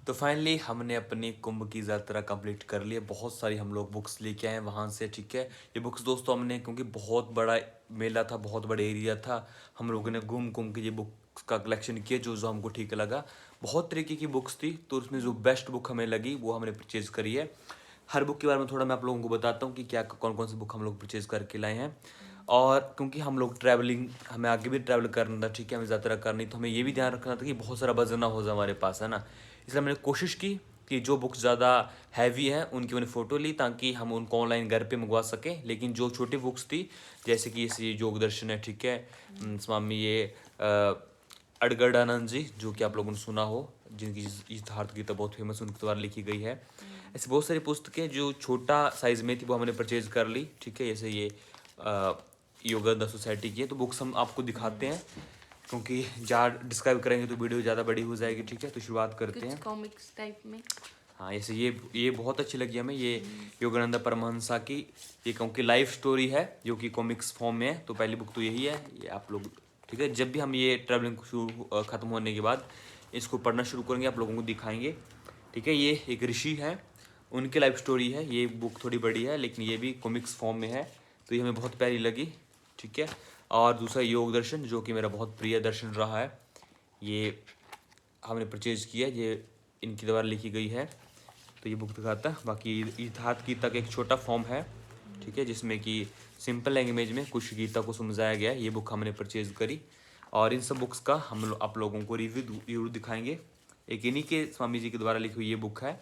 तो फाइनली हमने अपनी कुंभ की यात्रा कंप्लीट कर ली है। बहुत सारी हम लोग बुक्स लेके आए हैं वहाँ से, ठीक है। ये बुक्स दोस्तों हमने, क्योंकि बहुत बड़ा मेला था, बहुत बड़ा एरिया था, हम लोगों ने घूम घूम के ये बुक्स का कलेक्शन किया जो जो हमको ठीक लगा। बहुत तरीके की बुक्स थी, तो उसमें जो बेस्ट बुक हमें लगी वो हमने परचेज करी है। हर बुक के बारे में थोड़ा मैं आप लोगों को बताता हूँ कि क्या कौन कौन सी बुक हम लोग परचेज करके लाए हैं। और क्योंकि हम लोग ट्रैवलिंग, हमें आगे भी ट्रैवल करना था, ठीक है, हमें यात्रा करनी, तो हमें ये भी ध्यान रखना था कि बहुत सारा वजन ना हो जाए हमारे पास, है ना। इसलिए मैंने कोशिश की कि जो बुक्स ज़्यादा हैवी हैं उनकी मैंने फ़ोटो ली ताकि हम उनको ऑनलाइन घर पे मंगवा सकें। लेकिन जो छोटी बुक्स थी, जैसे कि ये योग दर्शन है, ठीक है, स्वामी ये अड़गड़ानंद जी, जो कि आप लोगों ने सुना हो, जिनकी यथार्थ गीता बहुत फेमस उनके द्वारा लिखी गई है। ऐसी बहुत सारी पुस्तकें जो छोटा साइज़ में थी वो हमने परचेज कर ली, ठीक है। जैसे ये योगा सोसाइटी की है। तो बुक्स हम आपको दिखाते हैं, क्योंकि ज़्यादा डिस्क्राइब करेंगे तो वीडियो ज़्यादा बड़ी हो जाएगी, ठीक है। तो शुरुआत करते हैं। कॉमिक्स टाइप में। हाँ, जैसे ये बहुत अच्छी लगी हमें, ये योगानंद परमहंसा की, ये क्योंकि लाइफ स्टोरी है जो कि कॉमिक्स फॉर्म में है। तो पहली बुक तो यही है, ये आप लोग, ठीक है, जब भी हम ये ट्रैवलिंग शुरू ख़त्म होने के बाद इसको पढ़ना शुरू करेंगे आप लोगों को दिखाएंगे, ठीक है। ये एक ऋषि है, उनकी लाइफ स्टोरी है। ये बुक थोड़ी बड़ी है लेकिन ये भी कॉमिक्स फॉर्म में है, तो ये हमें बहुत प्यारी लगी, ठीक है। और दूसरा योग दर्शन, जो कि मेरा बहुत प्रिय दर्शन रहा है, ये हमने परचेज किया, ये इनकी द्वारा लिखी गई है। तो ये बुक दिखाता है। बाकी यथार्थ गीता का एक छोटा फॉर्म है, ठीक है, जिसमें कि सिंपल लैंग्वेज में कुछ गीता को समझाया गया है। ये बुक हमने परचेज करी। और इन सब बुक्स का आप लोगों को रिव्यू जरूर दिखाएंगे। एक इन्हीं के स्वामी जी के द्वारा लिखी हुई ये बुक है,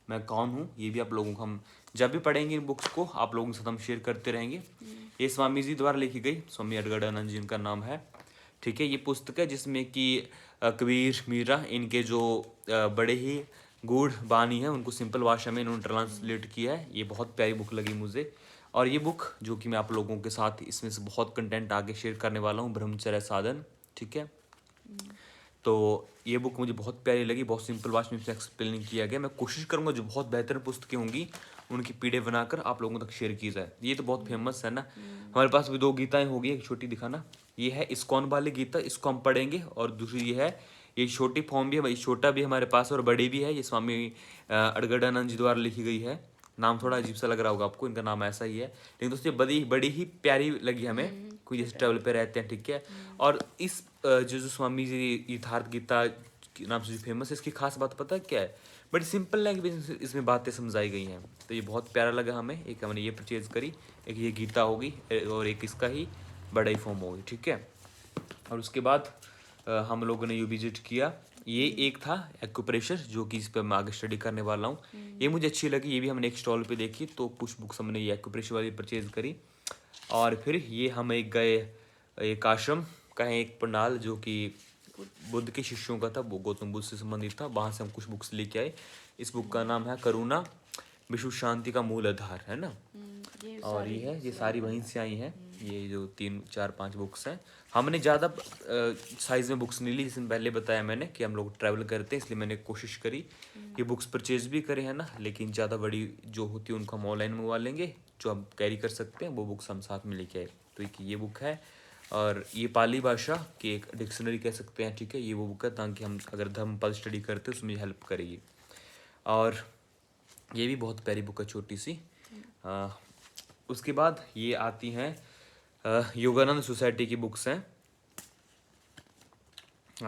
मैं कौन हूँ, ये भी आप लोगों को हम जब भी पढ़ेंगे इन बुक्स को आप लोगों के साथ हम शेयर करते रहेंगे। ये स्वामी जी द्वारा लिखी गई, स्वामी अड़गड़ानंद जी इनका नाम है, ठीक है। ये पुस्तक है जिसमें कि कबीर, मीरा, इनके जो बड़े ही गूढ़ बानी है उनको सिंपल भाषा में इन्होंने ट्रांसलेट किया है। ये बहुत प्यारी बुक लगी मुझे। और ये बुक जो कि मैं आप लोगों के साथ इसमें से बहुत कंटेंट आगे शेयर करने वाला हूँ, ब्रह्मचर्य साधन, ठीक है। तो ये बुक मुझे बहुत प्यारी लगी, बहुत सिंपल भाषा में इसमें एक्सप्लेन किया गया। मैं कोशिश करूँगा जो बहुत बेहतर पुस्तकें होंगी उनकी पीडीएफ बनाकर आप लोगों तक शेयर की जाए। ये तो बहुत फेमस है ना, हमारे पास भी दो गीताएं होगी, एक छोटी दिखाना, ये है इस्कॉन वाली गीता, इसको हम पढ़ेंगे। और दूसरी ये है, ये छोटी फॉर्म भी है भाई, छोटा भी हमारे पास और बड़ी भी है। ये स्वामी अड़गड़ानंद जी द्वारा लिखी गई है। नाम थोड़ा अजीब सा लग रहा होगा आपको, इनका नाम ऐसा ही है, लेकिन दोस्तों ये बड़ी बड़ी ही प्यारी लगी हमें, कोई जैसे ट्रैवल पे रहते हैं, ठीक है। और इस जो स्वामी जी यथार्थ गीता के नाम से जो फेमस है, इसकी खास बात पता है क्या है, बड़ी सिंपल लैंग्वेज में इसमें बातें समझाई गई हैं। तो ये बहुत प्यारा लगा हमें। एक हमने ये परचेज करी, एक ये गीता होगी और एक इसका ही बड़ा ही फॉर्म होगी, ठीक है। और उसके बाद हम लोगों ने यू विजिट किया। ये एक था एक्यूप्रेशर, जो कि इस पर मैं आगे स्टडी करने वाला हूँ। ये मुझे अच्छी लगी, ये भी हमने एक स्टॉल पे देखी, तो कुछ बुक्स हमने ये एक्यूप्रेशर वाली परचेज करी। और फिर ये हम एक गए, एक आश्रम का है, एक पंडाल जो कि बुद्ध के शिष्यों का था, वो गौतम बुद्ध से संबंधित था। वहाँ से हम कुछ बुक्स लेके आए। इस बुक का नाम है करुणा, विश्व शांति का मूल आधार, है ना। और ये है, ये सारी वहीं से आई हैं, ये जो 3 4 5 बुक्स हैं। हमने ज़्यादा साइज़ में बुक्स नहीं ली, जिसमें पहले बताया मैंने कि हम लोग ट्रैवल करते हैं, इसलिए मैंने कोशिश करी कि बुक्स परचेज भी करें, है ना। लेकिन ज़्यादा बड़ी जो होती है उनको हम ऑनलाइन मंगवा लेंगे, जो हम कैरी कर सकते हैं वो बुक्स हम साथ में लेके आए। तो एक ये बुक है, और ये पाली भाषा की एक डिक्शनरी कह सकते हैं, ठीक है। ये वो बुक है ताकि हम अगर धम्मपद स्टडी करते हैं उसमें हेल्प करेगी। और ये भी बहुत प्यारी बुक है, छोटी सी। उसके बाद ये आती हैं योगानंद सोसाइटी की बुक्स हैं।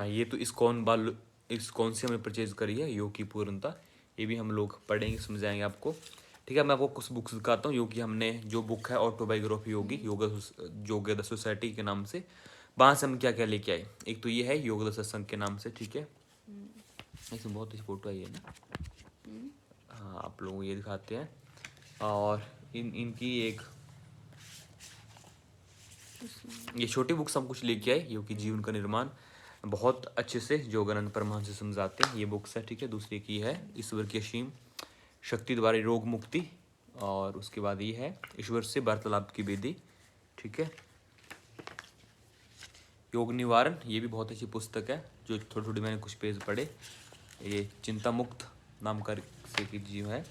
ये तो इस्कॉन से हमने परचेज करी है, योग की पूर्णता। ये भी हम लोग पढ़ेंगे, समझाएंगे आपको, ठीक है। मैं आपको कुछ बुक्स दिखाता हूँ। योगी हमने जो बुक है ऑटोबायोग्राफी योगी योगा सोसाइटी के नाम से, वहाँ से हम क्या क्या लेके आए। एक तो ये है योग सत्संग के नाम से, ठीक है। इसमें बहुत अच्छी फोटो आई है ना, हाँ, आप लोगों को ये दिखाते हैं। और इनकी एक ये छोटी बुक्स हम कुछ लेके आए, योगी जीवन का निर्माण, बहुत अच्छे से योगानंद परमहंस से समझाते हैं, ये बुक्स है, ठीक है। दूसरी की है ईश्वर की असीम शक्ति द्वारा रोग मुक्ति, और उसके बाद ये है ईश्वर से वार्तालाप की विधि, ठीक है। योग निवारण, ये भी बहुत अच्छी पुस्तक है, जो थोड़ी थोड़ी मैंने कुछ पेज पढ़े। ये चिंता मुक्त नाम कर से की जीव है,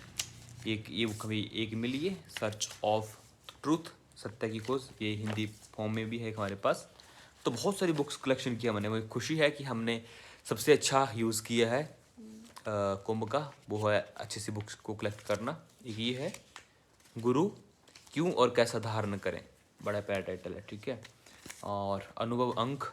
एक ये बुक अभी एक मिली है, सर्च ऑफ ट्रूथ, सत्य की खोज, ये हिंदी फॉर्म में भी है हमारे पास। तो बहुत सारी बुक्स कलेक्शन किया मैंने, मुझे खुशी है कि हमने सबसे अच्छा यूज़ किया है कुंभ का, वो है अच्छी सी बुक्स को कलेक्ट करना। एक ये है गुरु क्यों और कैसा धारण करें, बड़ा प्यारा टाइटल है, ठीक है। और अनुभव अंक,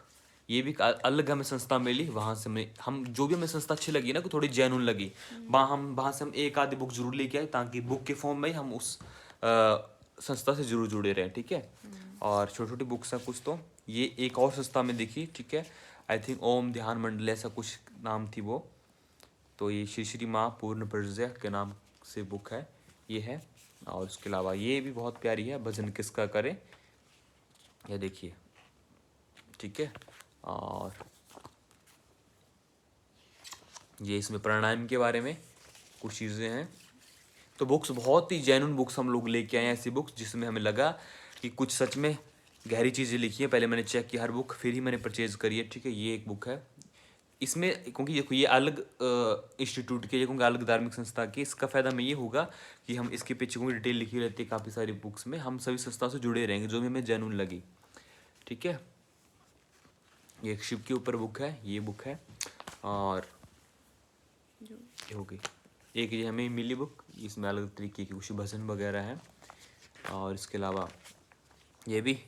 ये भी अलग हमें संस्था मिली, वहाँ से हम जो भी हमें संस्था अच्छी लगी ना, कि थोड़ी जेन्युइन लगी, वहाँ से हम एक आधी बुक जरूर लेके आए, ताकि बुक के फॉर्म में ही हम उस संस्था से जरूर जुड़े रहें, ठीक है। और छोटी छोटी बुक्स हैं कुछ, तो ये एक और संस्था में देखी, ठीक है, आई थिंक ओम ध्यान मंडल ऐसा कुछ नाम थी वो, तो ये श्री श्री माँ पूर्ण प्रज्ञा के नाम से बुक है, ये है। और उसके अलावा ये भी बहुत प्यारी है, भजन किसका करे, ये देखिए, ठीक है। और ये इसमें प्राणायाम के बारे में कुछ चीज़ें हैं। तो बुक्स बहुत ही जेन्युइन बुक्स हम लोग लेके आए हैं, ऐसी बुक्स जिसमें हमें लगा कि कुछ सच में गहरी चीज़ें लिखी है। पहले मैंने चेक किया हर बुक, फिर ही मैंने परचेज करी है, ठीक है। ये एक बुक है इसमें, क्योंकि देखो ये अलग इंस्टीट्यूट के, क्योंकि अलग धार्मिक संस्था की, इसका फ़ायदा में ये होगा कि हम इसके पीछे कोई डिटेल लिखी रहती है काफ़ी सारी बुक्स में, हम सभी संस्थाओं से जुड़े रहेंगे जो भी हमें जेन्युइन लगी, ठीक है। ये एक शिव के ऊपर बुक है, ये बुक है। और ये हो गई एक, ये हमें मिली बुक, इसमें अलग तरीके की कुछ भजन वगैरह हैं। और इसके अलावा ये भी